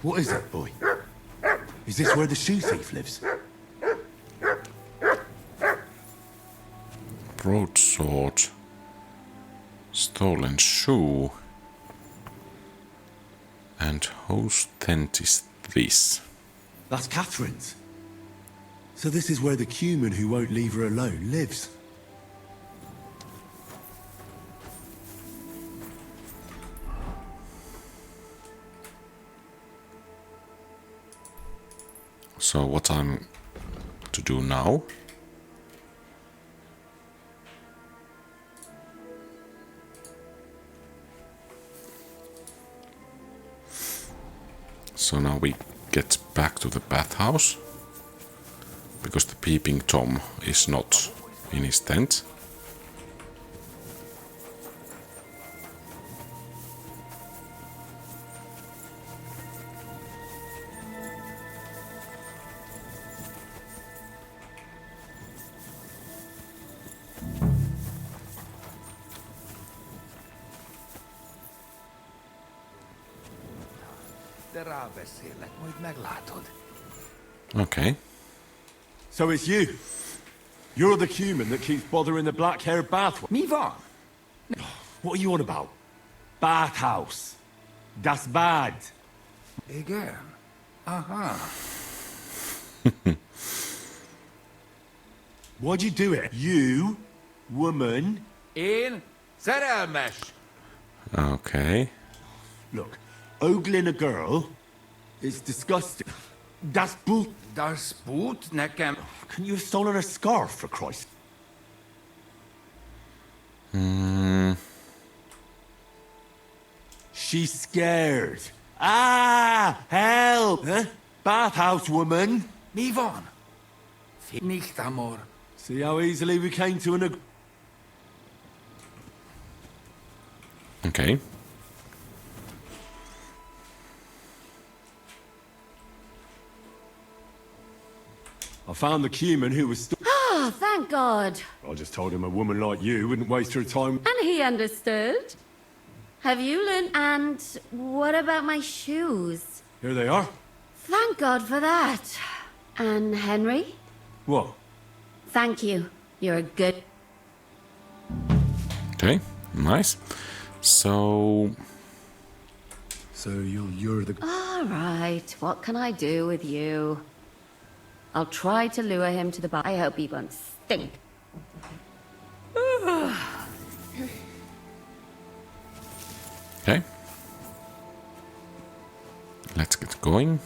[SPEAKER 15] What is it, boy? Is this where the shoe thief lives?
[SPEAKER 1] Broadsword. Stolen shoe. And whose tent is this?
[SPEAKER 15] That's Catherine's. So this is where the Cuman who won't leave her alone lives.
[SPEAKER 1] So what I'm to do now? So now we get back to the bathhouse, because the peeping Tom is not in his tent. Okay.
[SPEAKER 2] So it's you. You're the Cuman that keeps bothering the black-haired bath.
[SPEAKER 7] Me van.
[SPEAKER 2] What are you on about? Bathhouse. Das Bad.
[SPEAKER 7] Again. Aha.
[SPEAKER 2] Why'd you do it? You, woman.
[SPEAKER 7] In Szerelmes.
[SPEAKER 1] Okay.
[SPEAKER 2] Look, ogling a girl is disgusting. Das Boot.
[SPEAKER 7] Das Boot nekem.
[SPEAKER 2] Couldn't you have stolen a scarf, for Christ? She's scared. Ah, help! Huh? Bathhouse woman.
[SPEAKER 7] Me van. Nicht amor.
[SPEAKER 2] See how easily we came to an agreement.
[SPEAKER 1] Okay.
[SPEAKER 2] I found the Cuman who was
[SPEAKER 14] Oh, thank God.
[SPEAKER 2] I just told him a woman like you wouldn't waste her time.
[SPEAKER 14] And he understood. Have you learned? And what about my shoes?
[SPEAKER 2] Here they are.
[SPEAKER 14] Thank God for that. And Henry?
[SPEAKER 2] What?
[SPEAKER 14] Thank you. You're a good...
[SPEAKER 1] Okay, nice. So
[SPEAKER 2] you're the...
[SPEAKER 14] All right, what can I do with you? I'll try to lure him to the bar. I hope he won't stink.
[SPEAKER 1] okay. Let's get going.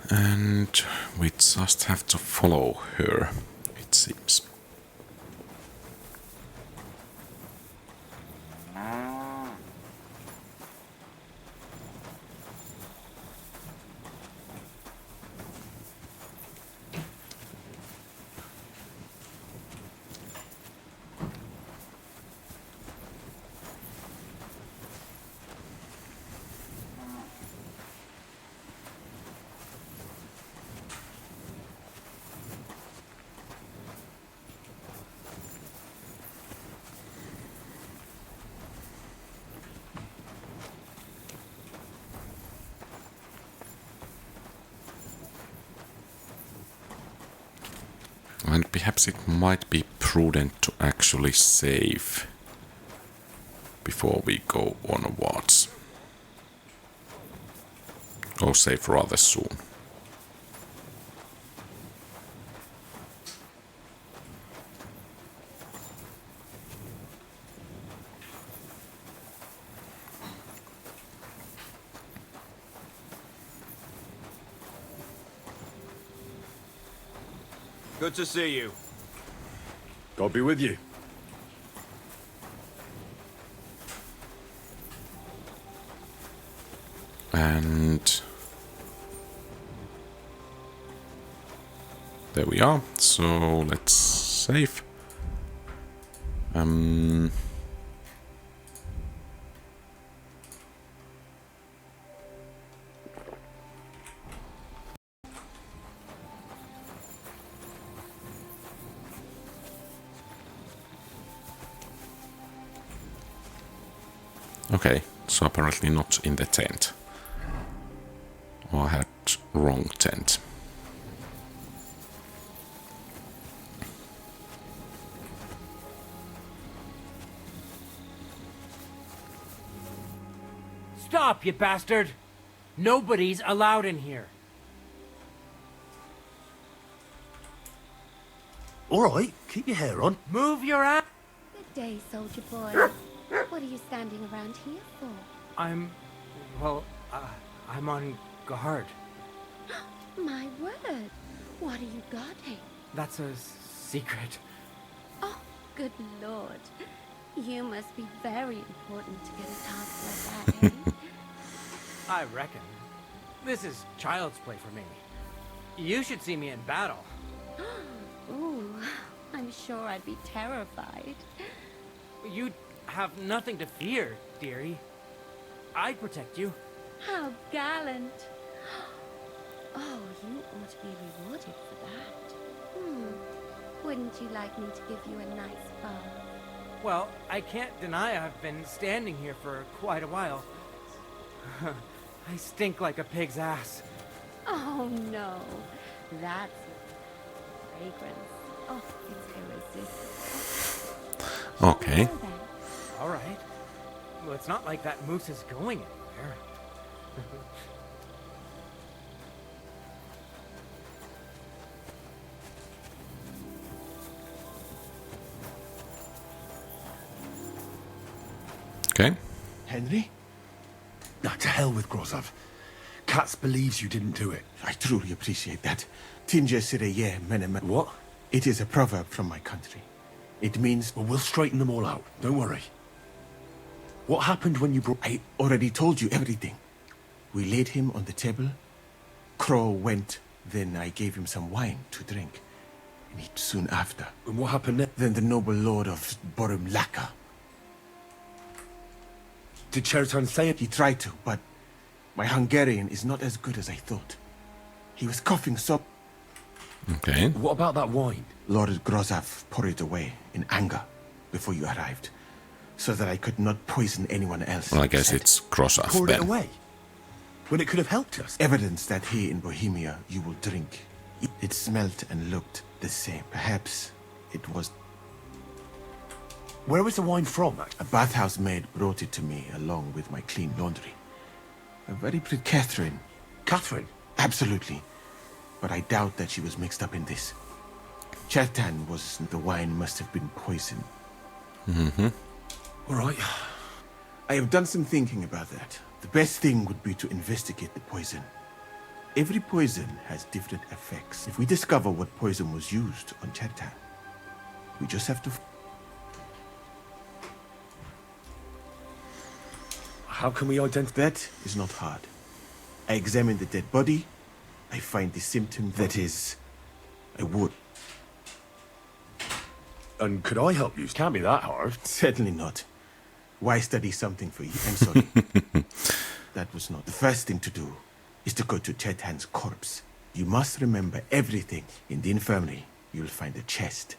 [SPEAKER 1] And we just have to follow her, it seems. And perhaps it might be prudent to actually save before we go onwards. Or save rather soon.
[SPEAKER 6] Good to see you.
[SPEAKER 2] God be with you.
[SPEAKER 1] And there we are. So let's save. Okay, so apparently not in the tent. Or I had wrong tent.
[SPEAKER 16] Stop, you bastard! Nobody's allowed in here.
[SPEAKER 6] All right, keep your hair on.
[SPEAKER 16] Move your ass.
[SPEAKER 14] Good day, soldier boy. What are you standing around here for?
[SPEAKER 16] I'm on guard.
[SPEAKER 14] My word. What are you guarding?
[SPEAKER 16] That's a secret.
[SPEAKER 14] Oh, good lord. You must be very important to get a task like that, eh?
[SPEAKER 16] I reckon. This is child's play for me. You should see me in battle.
[SPEAKER 14] Ooh, I'm sure I'd be terrified.
[SPEAKER 16] You'd have nothing to fear, dearie. I'd protect you.
[SPEAKER 14] How gallant. Oh, you ought to be rewarded for that. Wouldn't you like me to give you a nice bath?
[SPEAKER 16] Well, I can't deny I've been standing here for quite a while. I stink like a pig's ass.
[SPEAKER 14] Oh no, that's fragrance. Oh, it's irresistible.
[SPEAKER 1] Okay.
[SPEAKER 16] All right. Well, it's not like that moose is going anywhere.
[SPEAKER 1] Okay.
[SPEAKER 2] Henry? Now, to hell with Grozov. Katz believes you didn't do it.
[SPEAKER 11] I truly appreciate that. Tinja Sireye Menemen.
[SPEAKER 2] What?
[SPEAKER 11] It is a proverb from my country. It means...
[SPEAKER 2] Well, we'll straighten them all out. Don't worry. What happened when you brought...
[SPEAKER 11] I already told you everything. We laid him on the table. Crow went. Then I gave him some wine to drink. And he soon after.
[SPEAKER 2] And what happened then?
[SPEAKER 11] Then the noble lord of Borum Laka.
[SPEAKER 2] Did Cheriton say it?
[SPEAKER 11] He tried to, but my Hungarian is not as good as I thought. He was coughing so...
[SPEAKER 1] Okay.
[SPEAKER 2] What about that wine?
[SPEAKER 11] Lord Grozov poured it away in anger before you arrived, so that I could not poison anyone else.
[SPEAKER 1] Well, I guess it's Grozov
[SPEAKER 2] Poured
[SPEAKER 1] then.
[SPEAKER 2] it away? When it could have helped us?
[SPEAKER 11] Evidence that here in Bohemia you will drink. It smelt and looked the same. Perhaps it was...
[SPEAKER 2] Where was the wine from?
[SPEAKER 11] A bathhouse maid brought it to me along with my clean laundry. A very pretty Catherine.
[SPEAKER 2] Catherine?
[SPEAKER 11] Absolutely. But I doubt that she was mixed up in this. Chertan was... The wine must have been poisoned.
[SPEAKER 1] Mm-hmm.
[SPEAKER 2] All right.
[SPEAKER 11] I have done some thinking about that. The best thing would be to investigate the poison. Every poison has different effects. If we discover what poison was used on Chertan, we just have to...
[SPEAKER 2] How can we identify?
[SPEAKER 11] That is not hard. I examine the dead body. I find the symptom. That is, a wound.
[SPEAKER 2] And could I help you? Can't be that hard.
[SPEAKER 11] Certainly not. Why study something for you? I'm sorry. That was not. The first thing to do is to go to Chetan's corpse. You must remember everything. In the infirmary, you'll find a chest.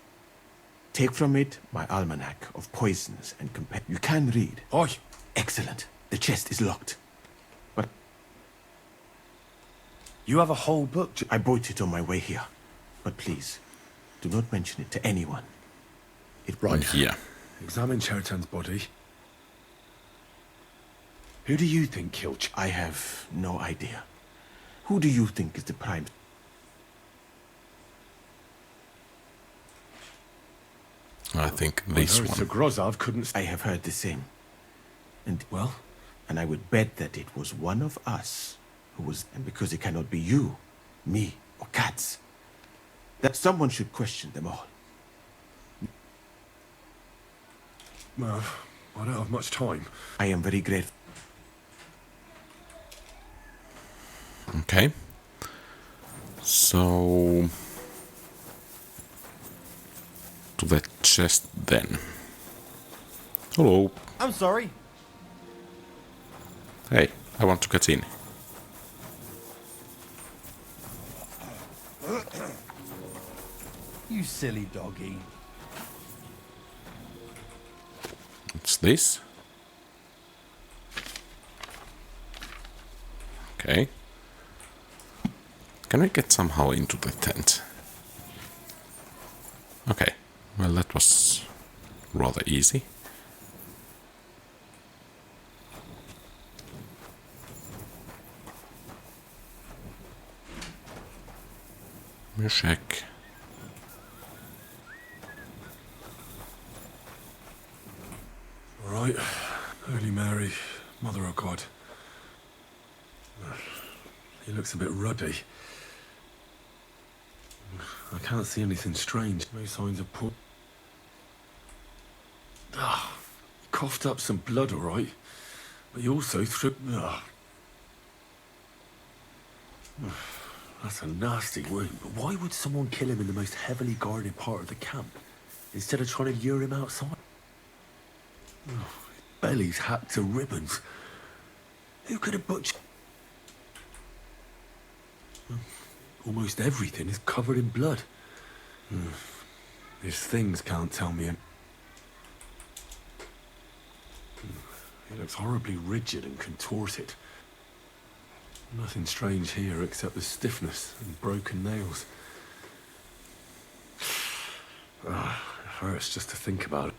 [SPEAKER 11] Take from it my almanac of poisons and compare. You can read.
[SPEAKER 2] Oi!
[SPEAKER 11] Excellent. The chest is locked. But...
[SPEAKER 2] You have a whole book?
[SPEAKER 11] I bought it on my way here. But please, do not mention it to anyone.
[SPEAKER 2] Right.
[SPEAKER 1] Here.
[SPEAKER 2] Examine Cheriton's body. Who do you think killed Ch...
[SPEAKER 11] I have no idea. Who do you think is the prime...
[SPEAKER 1] I think this one.
[SPEAKER 2] Sir Grozov couldn't...
[SPEAKER 11] I have heard the same. And...
[SPEAKER 2] Well?
[SPEAKER 11] And I would bet that it was one of us who was... And because it cannot be you, me, or Katz. that someone should question them all.
[SPEAKER 2] Well, I don't have much time.
[SPEAKER 11] I am very grateful.
[SPEAKER 1] Okay. So... to the chest then. Hello.
[SPEAKER 13] I'm sorry.
[SPEAKER 1] Hey, I want to get in.
[SPEAKER 6] You silly doggy.
[SPEAKER 1] What's this? Okay. Can I get somehow into the tent? Okay. Well, that was rather easy. Check.
[SPEAKER 2] All right. Holy Mary, Mother of God. He looks a bit ruddy. I can't see anything strange. No signs of poor. Ah, he coughed up some blood, all right. But he also threw. Ah. That's a nasty wound. But why would someone kill him in the most heavily guarded part of the camp instead of trying to lure him outside? Oh, his belly's hacked to ribbons. Who could have butchered? Almost everything is covered in blood. These things can't tell me. He looks horribly rigid and contorted. Nothing strange here except the stiffness and broken nails. It hurts just to think about it.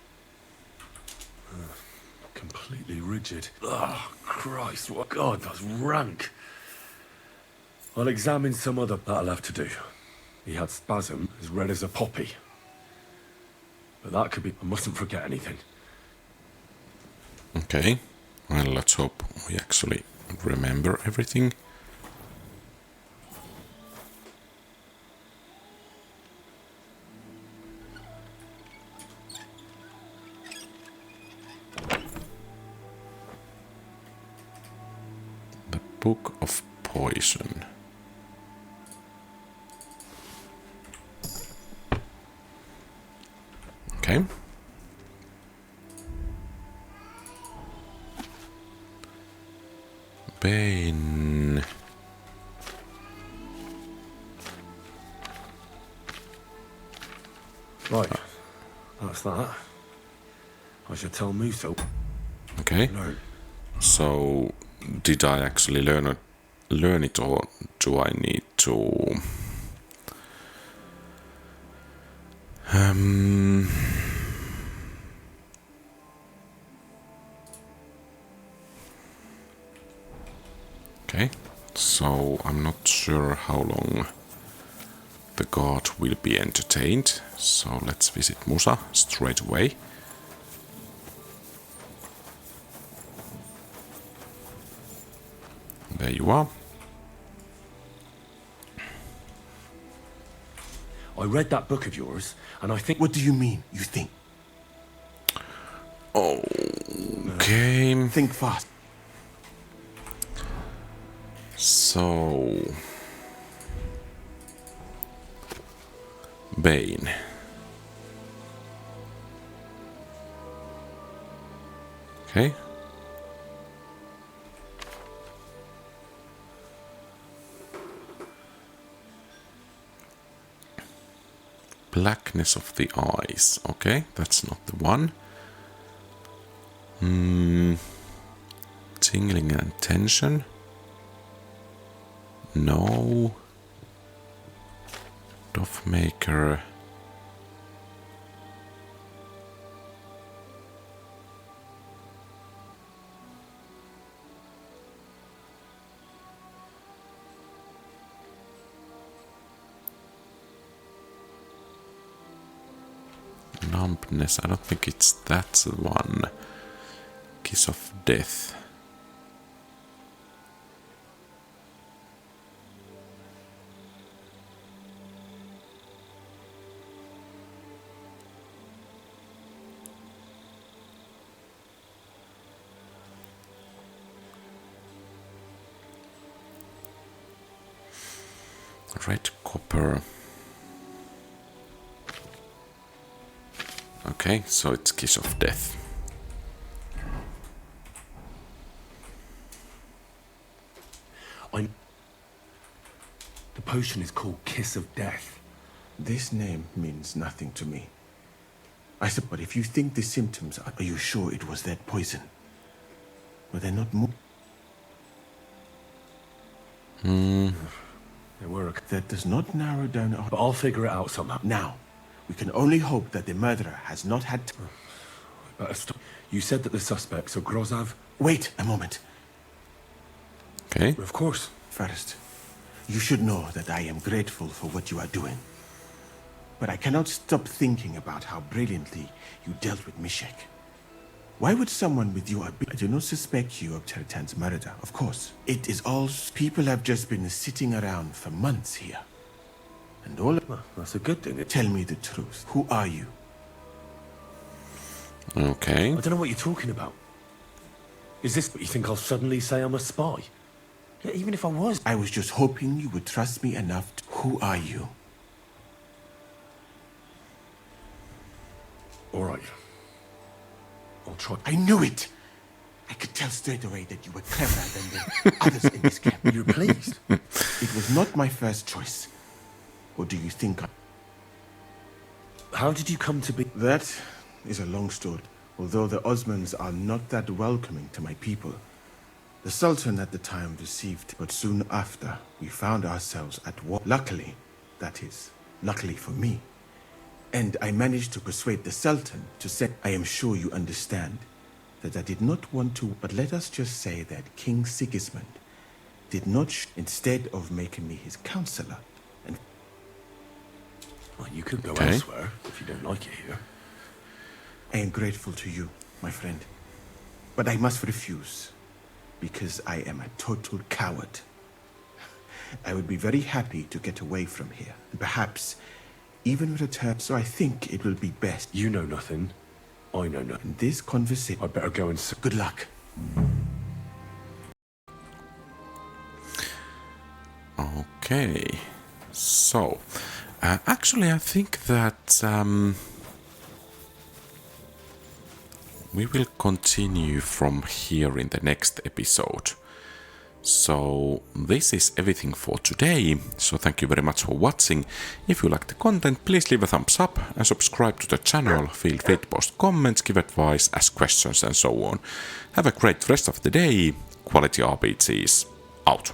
[SPEAKER 2] Completely rigid. Oh, Christ, what God, that's rank. I'll examine some other. That'll have to do. He had spasm as red as a poppy. But that could be. I mustn't forget anything.
[SPEAKER 1] Okay. Well, let's hope we actually remember everything. The Book of Poison. Okay. Bane.
[SPEAKER 2] Right. That's that. I should tell Muso.
[SPEAKER 1] Okay. So, did I actually learn it, or do I need to? Okay. So I'm not sure how long the god will be entertained. So let's visit Musa straight away. There you are.
[SPEAKER 2] I read that book of yours, and I think...
[SPEAKER 11] What do you mean, you think?
[SPEAKER 1] Okay.
[SPEAKER 11] Think fast.
[SPEAKER 1] So... Bane. Okay. Blackness of the eyes. Okay, that's not the one. Tingling and tension. No. Doffmaker. Numbness, I don't think it's that one. Kiss of Death. Red copper. Okay, so it's Kiss of Death.
[SPEAKER 2] The potion is called Kiss of Death.
[SPEAKER 11] This name means nothing to me. I said, but if you think the symptoms are you sure it was that poison? Were there not more?
[SPEAKER 2] There were.
[SPEAKER 11] That does not narrow down.
[SPEAKER 2] But I'll figure it out somehow.
[SPEAKER 11] Now, we can only hope that the murderer has not had.
[SPEAKER 2] Better stop. You said that the suspects are Grozav.
[SPEAKER 11] Wait a moment.
[SPEAKER 1] Okay.
[SPEAKER 2] Of course.
[SPEAKER 11] First, you should know that I am grateful for what you are doing. But I cannot stop thinking about how brilliantly you dealt with Mishek. Why would someone with your ability... I do not suspect you of Teritan's murder, of course. It is all... People have just been sitting around for months here. And all...
[SPEAKER 2] Well, that's a good thing.
[SPEAKER 11] Tell me the truth. Who are you?
[SPEAKER 1] Okay.
[SPEAKER 2] I don't know what you're talking about. Is this what you think I'll suddenly say I'm a spy? Yeah, even if I was...
[SPEAKER 11] I was just hoping you would trust me enough to... Who are you?
[SPEAKER 2] All right. I'll try.
[SPEAKER 11] I knew it! I could tell straight away that you were cleverer than the others in this camp.
[SPEAKER 2] You're pleased?
[SPEAKER 11] It was not my first choice. Or do you think I...
[SPEAKER 2] How did you come to be...
[SPEAKER 11] That is a long story. Although the Osmans are not that welcoming to my people. The Sultan at the time received, but soon after, we found ourselves at war. Luckily, that is, luckily for me. And I managed to persuade the Sultan to say, I am sure you understand, that I did not want to, but let us just say that King Sigismund did not, instead of making me his counselor, and...
[SPEAKER 2] Well, you could go elsewhere if you don't like it here.
[SPEAKER 11] I am grateful to you, my friend. But I must refuse, because I am a total coward. I would be very happy to get away from here, and perhaps even return, so I think it will be best.
[SPEAKER 2] You know nothing. I know nothing.
[SPEAKER 11] This conversation...
[SPEAKER 2] I'd better go and...
[SPEAKER 11] Good luck.
[SPEAKER 1] Okay. So, actually I think that we will continue from here in the next episode. So this is everything for today, so thank you very much for watching. If you like the content, please leave a thumbs up and subscribe to the channel, feel free to post comments, give advice, ask questions and so on. Have a great rest of the day, Quality RPGs out.